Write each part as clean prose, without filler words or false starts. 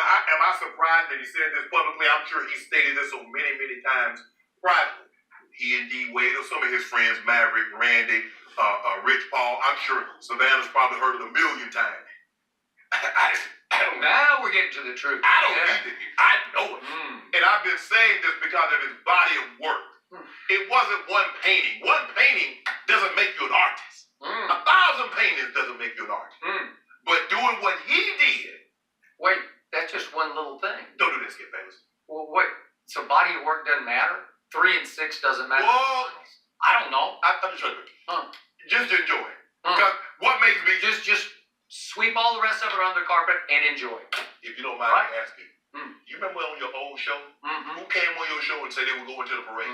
Now, am I surprised that he said this publicly? I'm sure he stated this so many, many times privately. He and D. Wade, or some of his friends, Maverick, Randy, Rich Paul, I'm sure Savannah's probably heard it a million times. I don't know. Now we're getting to the truth. I don't need it. I know it. And I've been saying this because of his body of work. It wasn't one painting. One painting doesn't make you an artist. 1,000 paintings doesn't make you an artist. But doing what he did. Wait, that's just one little thing. Don't do this, Skip Bayless. Well, wait, so body of work doesn't matter? 3 and 6 doesn't matter? Well, I don't know. I'm just joking. Just enjoy it. Because what makes me... Just sweep all the rest of it under the carpet and enjoy. If you don't mind me asking, you remember on your old show, who came on your show and said they were going to the parade?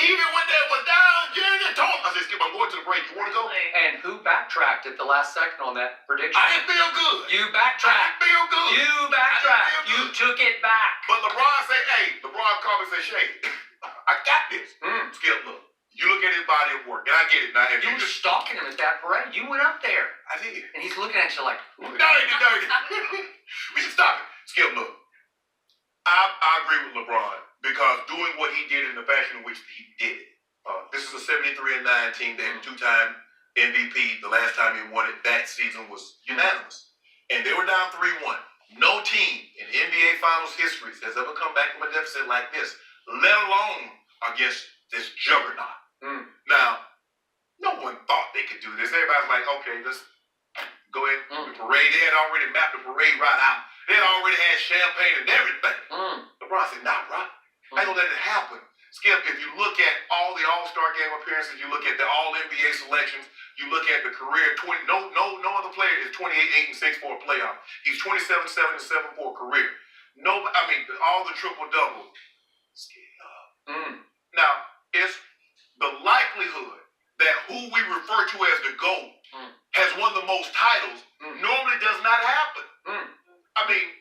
Even when they were down, Junior told I said, Skip, I'm going to the parade. You want to go? And who backtracked at the last second on that prediction? I didn't feel good. You backtracked. I didn't feel good. You backtracked. You took it back. But LeBron said, hey, LeBron called me and said, Shay, I got this. Skip, look. You look at his body of work, and I get it now. If you were just stalking him at that parade. You went up there. I did. And he's looking at you like, no, he didn't. We can stop it. Skip, look. I agree with LeBron because doing what he did in the fashion in which he did it. This is a 73-9 team. They had a 2-time MVP. The last time he won it that season was unanimous. And they were down 3-1. No team in NBA Finals history has ever come back from a deficit like this, let alone against this juggernaut. Now, no one thought they could do this. Everybody's like, okay, let's go ahead. The parade, they had already mapped the parade right out. They had already had champagne and everything. LeBron said, nah, bro, I ain't gonna let it happen. Skip, if you look at all the All-Star game appearances, you look at the All-NBA selections, you look at the career, no other player is 28-8-6 for a playoff. He's 27-7-7 for a career. All the triple-doubles. Now, it's the likelihood that who we refer to as the GOAT has won the most titles normally does not happen.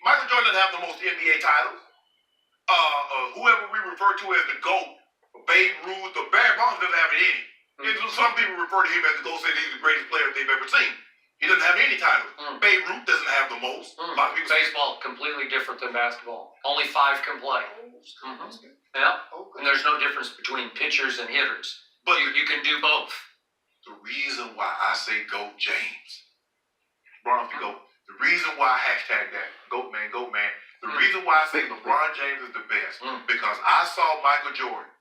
Michael Jordan doesn't have the most NBA titles. Whoever we refer to as the GOAT, Babe Ruth, or Barry Bonds doesn't have any. Some people refer to him as the GOAT, say he's the greatest player they've ever seen. He doesn't have any titles. Babe Ruth doesn't have the most. A lot of people baseball, completely different than basketball. Only 5 can play. Yeah. And there's no difference between pitchers and hitters. But you can do both. The reason why I say GOAT James, LeBron the GOAT, the reason why I hashtag that, GOAT man, the reason why I say LeBron James is the best, because I saw Michael Jordan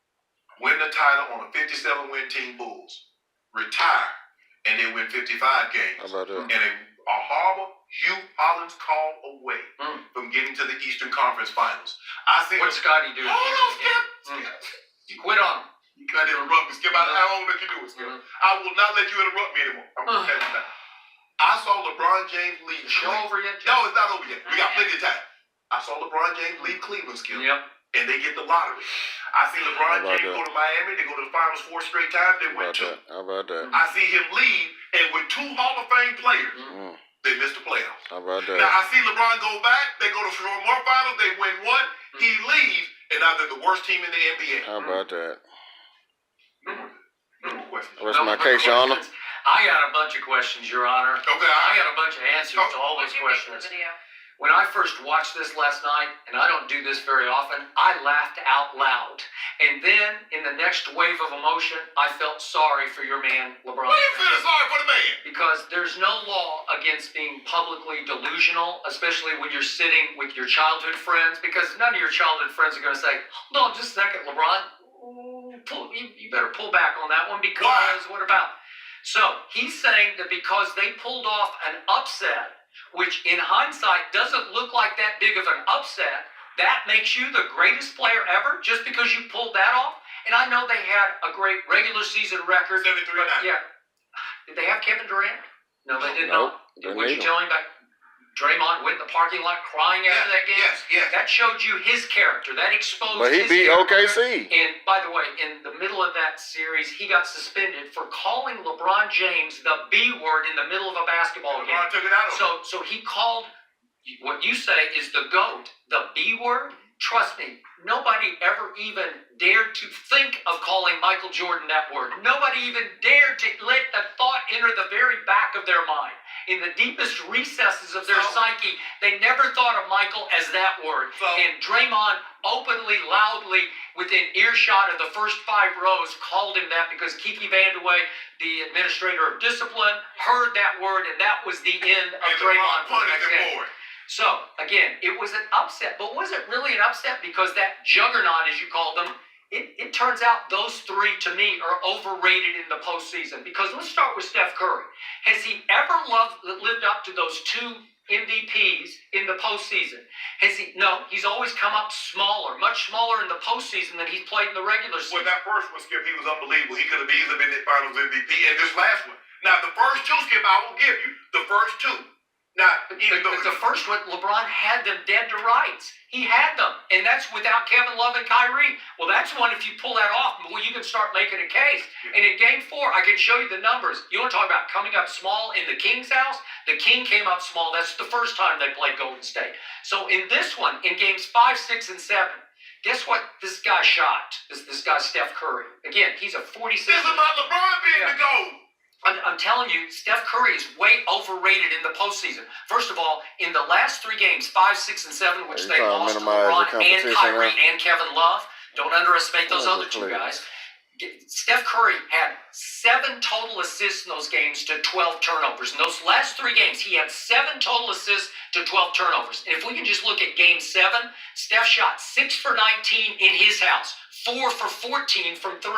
win the title on a 57-win team Bulls, retire, and then win 55 games. How about that? And a horrible Hugh Hollins call away from getting to the Eastern Conference Finals. I see. What's Scotty doing? Hold on, Skip. You quit on him. You can't interrupt me, Skip. I won't let you do it, Skip. I will not let you interrupt me anymore. I'm going to tell you that. I saw LeBron James leave. Show over yet? No, it's not over yet. We got plenty of time. I saw LeBron James leave Cleveland, Skip. Yep. And they get the lottery. I see LeBron James go to Miami. They go to the Finals 4 straight times. They win 2. How about that? I see him leave, and with 2 Hall of Fame players, they missed the playoffs. How about that? Now, I see LeBron go back. They go to 4 more finals. They win 1. He leaves, and now they're the worst team in the NBA. How about that? No more questions. What's my case, Your Honor? I got a bunch of questions, Your Honor. Okay. I got a bunch of answers to all those questions. When I first watched this last night, and I don't do this very often, I laughed out loud. And then, in the next wave of emotion, I felt sorry for your man, LeBron. Why are you feeling sorry for the man? Because there's no law against being publicly delusional, especially when you're sitting with your childhood friends, because none of your childhood friends are going to say, hold on just a second, LeBron. You better pull back on that one because what about? So, he's saying that because they pulled off an upset, which in hindsight doesn't look like that big of an upset, that makes you the greatest player ever just because you pulled that off? And I know they had a great regular season record. 73-9. Yeah. Did they have Kevin Durant? No, they did not. Didn't Would you tell me about Draymond went in the parking lot crying after that game? Yes. That showed you his character. That exposed But he his beat character. OKC. And by the way, in the middle of that series, he got suspended for calling LeBron James the B word in the middle of a basketball game. LeBron took it out of him. So he called what you say is the GOAT, the B word, trust me, nobody ever even dared to think of calling Michael Jordan that word. Nobody even dared to let the thought enter the very back of their mind. In the deepest recesses of their psyche, they never thought of Michael as that word. And Draymond openly, loudly, within earshot of the first 5 rows, called him that because Kiki Vandeweghe, the administrator of discipline, heard that word, and that was the end of Draymond for the next game. So, again, it was an upset, but was it really an upset? Because that juggernaut, as you called them, it turns out those 3, to me, are overrated in the postseason. Because let's start with Steph Curry. Has he ever lived up to those 2 MVPs in the postseason? No, he's always come up smaller, much smaller in the postseason than he's played in the regular season. Well, that first one, Skip, he was unbelievable. He could have easily been the Finals MVP. And this last one. Now, the first 2, Skip, I will give you. The first 2. Now, but the first one, LeBron had them dead to rights. He had them, and that's without Kevin Love and Kyrie. Well, that's one, if you pull that off, well, you can start making a case. And in Game 4, I can show you the numbers. You want to talk about coming up small in the King's house? The King came up small. That's the first time they played Golden State. So in this one, in Games 5, 6, and 7, guess what this guy shot? This guy, Steph Curry. Again, he's a 46. This is about LeBron being the GOAT. I'm telling you, Steph Curry is way overrated in the postseason. First of all, in the last 3 games, 5, 6, and 7, which they lost to LeBron and Kyrie and Kevin Love, don't underestimate those other 2 guys. Steph Curry had 7 total assists in those games to 12 turnovers. In those last 3 games, he had 7 total assists to 12 turnovers. And if we can just look at Game 7, Steph shot 6 for 19 in his house, 4 for 14 from 3.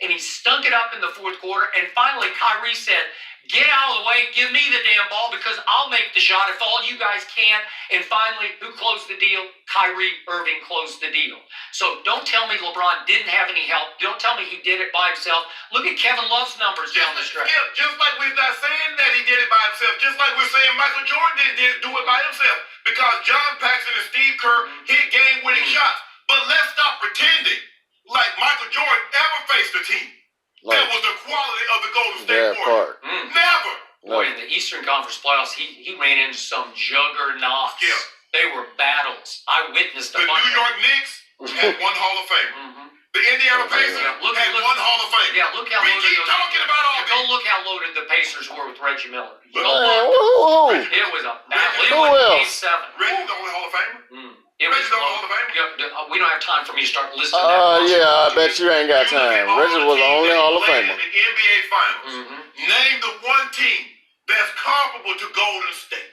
And he stunk it up in the 4th quarter. And finally, Kyrie said, "Get out of the way, give me the damn ball because I'll make the shot if all you guys can't." And finally, who closed the deal? Kyrie Irving closed the deal. So don't tell me LeBron didn't have any help. Don't tell me he did it by himself. Look at Kevin Love's numbers down the stretch. Yeah, just like we're not saying that he did it by himself, just like we're saying Michael Jordan didn't do it by himself. Because John Paxson and Steve Kerr hit game-winning shots. But let's stop pretending like Michael Jordan ever faced a team that was the quality of the Golden State Warriors. Never. Boy, in the Eastern Conference playoffs, he ran into some juggernauts. Yeah. They were battles. I witnessed the New York Knicks had 1 Hall of Famer. The Indiana Pacers had 1 Hall of Famer. Yeah, look how we loaded keep talking about all Go look how loaded the Pacers were with Reggie Miller. It was a battle. It was Game 7. Reggie's the only Hall of Famer? Reggie's the only Hall of Famer? We don't have time for me to start listing that. Yeah, I bet you ain't got time. Reggie was the only Hall of Famer. In the NBA Finals, name the one team that's comparable to Golden State.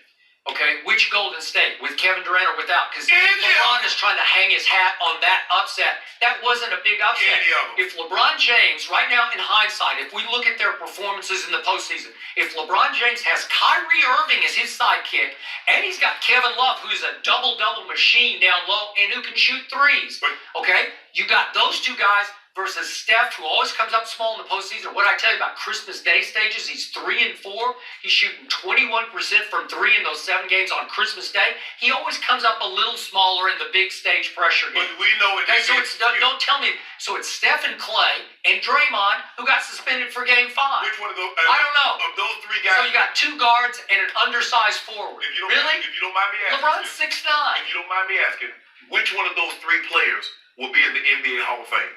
Okay, which Golden State? With Kevin Durant or without? Because LeBron is trying to hang his hat on that upset. That wasn't a big upset. If LeBron James, right now in hindsight, if we look at their performances in the postseason, if LeBron James has Kyrie Irving as his sidekick, and he's got Kevin Love, who's a double-double machine down low and who can shoot threes, okay? You got those 2 guys versus Steph, who always comes up small in the postseason. What I tell you about Christmas Day stages, he's 3 and 4. He's shooting 21% from 3 in those 7 games on Christmas Day. He always comes up a little smaller in the big stage pressure game. But we know it. Okay, so don't tell me. So it's Steph and Clay and Draymond who got suspended for Game 5. Which one of those? I don't know. Of those 3 guys. So you got 2 guards and an undersized forward. Really? If you don't mind me asking. LeBron's 6'9". If you don't mind me asking, which one of those 3 players will be in the NBA Hall of Fame?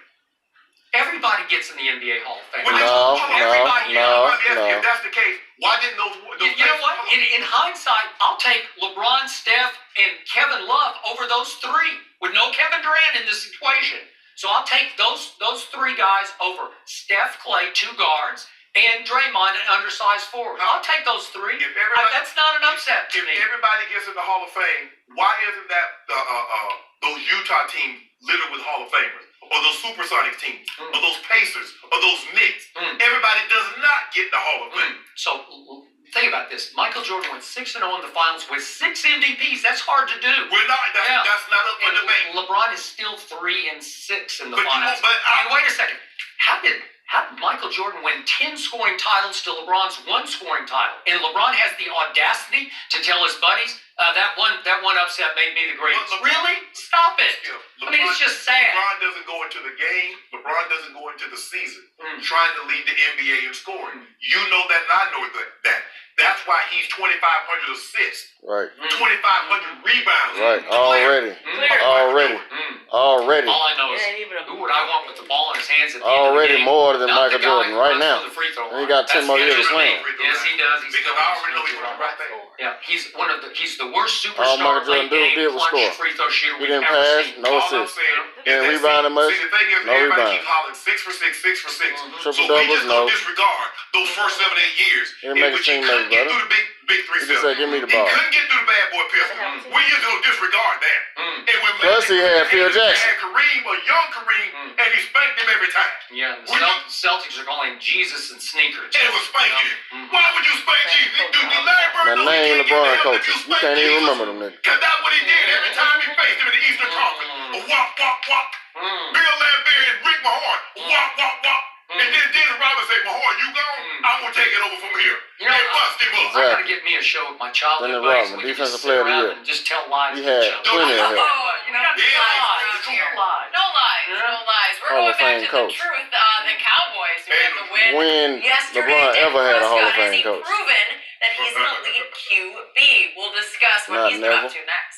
Everybody gets in the NBA Hall of Fame. No. If that's the case, why didn't those you know what? In hindsight, I'll take LeBron, Steph, and Kevin Love over those 3 with no Kevin Durant in this equation. So I'll take those 3 guys over Steph, Clay, 2 guards, and Draymond, an undersized forward. I'll take those 3. That's not an upset to me. If everybody gets in the Hall of Fame, why isn't that those Utah teams littered with Hall of Famers? Or those Supersonics teams, or those Pacers, or those Knicks. Everybody does not get the Hall of Fame. So think about this. Michael Jordan went 6-0 in the finals with 6 MVPs. That's hard to do. We're not. That's not up for debate. LeBron is still 3 and 6 in the finals. And wait a second. How did Michael Jordan win 10 scoring titles to LeBron's 1 scoring title? And LeBron has the audacity to tell his buddies, that one upset made me the greatest. Really? Stop it. I mean, it's just sad. LeBron doesn't go into the game. LeBron doesn't go into the season trying to lead the NBA in scoring. You know that, and I know that. That's why he's 2,500 assists. Right. 2,500 rebounds. Right. Already. Already. All I know is It ain't even a who would I want with the ball in his hands at the end of Already the game? more than Not Michael the guy Jordan who right runs now. to the free throw And he line. got 10 more years to swing. Yes, he does. He's Because still I already know he's one going right there. Yeah, he's the worst superstar All Michael Jordan late game did was clutch score. free throw shooter He we've didn't ever pass, seen. no All I'm assists. saying Didn't is rebound that, him much, see, the thing is, no everybody rebound. keep hollering 6 for 6, 6 for 6. Triple So we doubles, just no. gonna disregard those first 7, 8 years He didn't in make which his he team couldn't better, get through the big 3 He just said, give me the He ball. couldn't get through the bad boy pistol. We just gonna disregard that. And when Plus he had Phil Jackson. had Kareem, a young Kareem, and he spanked him every time. Yeah, the Would you- Celtics are calling Jesus and sneakers. And it was spanking him. Why would you spank Jesus? Dude, the Larry Bird Now know he name can't get LeBron to him if coaches. You can't even Jesus. remember them niggas. Cause that's what he did every time he faced him in the Eastern Conference. Wop, wop, wop. Bill Laimbeer and Rick Mahorn. Wop, wop, wop. And then Dennis Robinson say, Mahorn, you gone? I'm gonna take it over from here. You know, And bust him up. I gotta get me a show with my childhood Dennis buddies. Rodman, We can defensive just player sit of the around year. and just tell lies He to each had other. plenty of help. You know, Yeah. no lies. No lies, no lies. We're Hall going of back Fame to coach. the truth. The Cowboys who had the win When yesterday. LeBron Dak ever had a Hall of Prescott, has Fame he coach? proven that he's an elite QB? We'll discuss what Not he's never. been up to next.